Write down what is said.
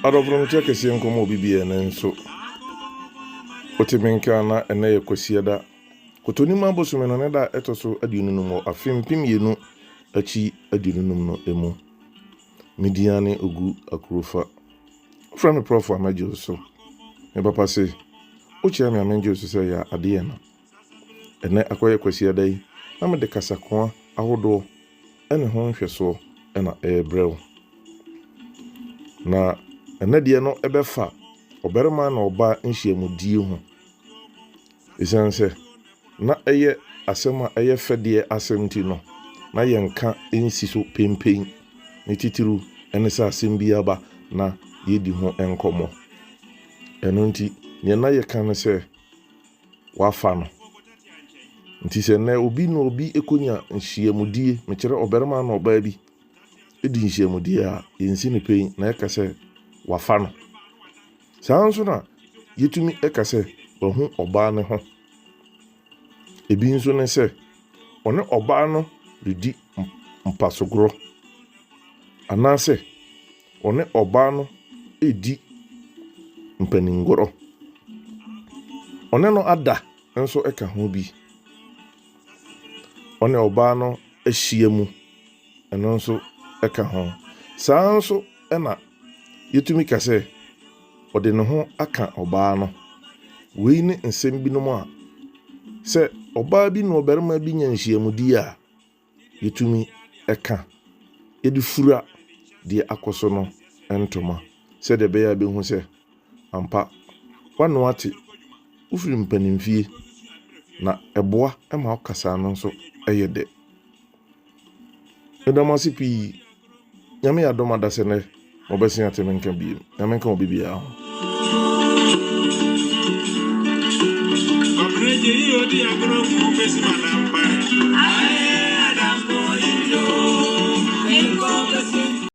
Adofro mtia kesi nkomo bibie na nso otimenka na ene yekwasiada kotoni mabosume no ne da etoso adunu no mo afempim yenu achi adunu no emu Midiane ogu akurufa from prof amajo so me papa say uche me amenjo so say ya ade na ene akoye kwasiada yi na me de kasako ahodo ene ho nhweso ena ebrew na ene de no ebefa oberema na oba nhyiamudie ho esanse na eye asema eye fede asemti no na yenka ensi so pempen ne titiru ene sa asembi aba na yedi ho enkomo eno nti ne na ye kan se wafa no nti se na obi no obi ekonya nhyiamudie me kire oberema na oba bi edi nhyiamudie a yensi ne pen na yeka se wafa no sanso na yetumi eka se ohu oba ne ho ebi nso ne se one oba no redi mpasogro anase one oba no edi mpaningoro one no ada nso eka ho bi one oba no ahyiamu eno nso eka ho sanso ena yetumi ka se ode ne ho aka oba no wei ne nsem bi no a se oba bi no oberema bi nyanhyiamudi a yetumi eka yedi fura de akoso no entoma se de be ya be hu se ampa wano ate ufiri mpanimfie na eboa ema okasa no nso eyede edamasi pi nyame ya doma da se ne obesin atemenka bi nyame nka obibi ya ho Abreje yo di agro mu besi manamba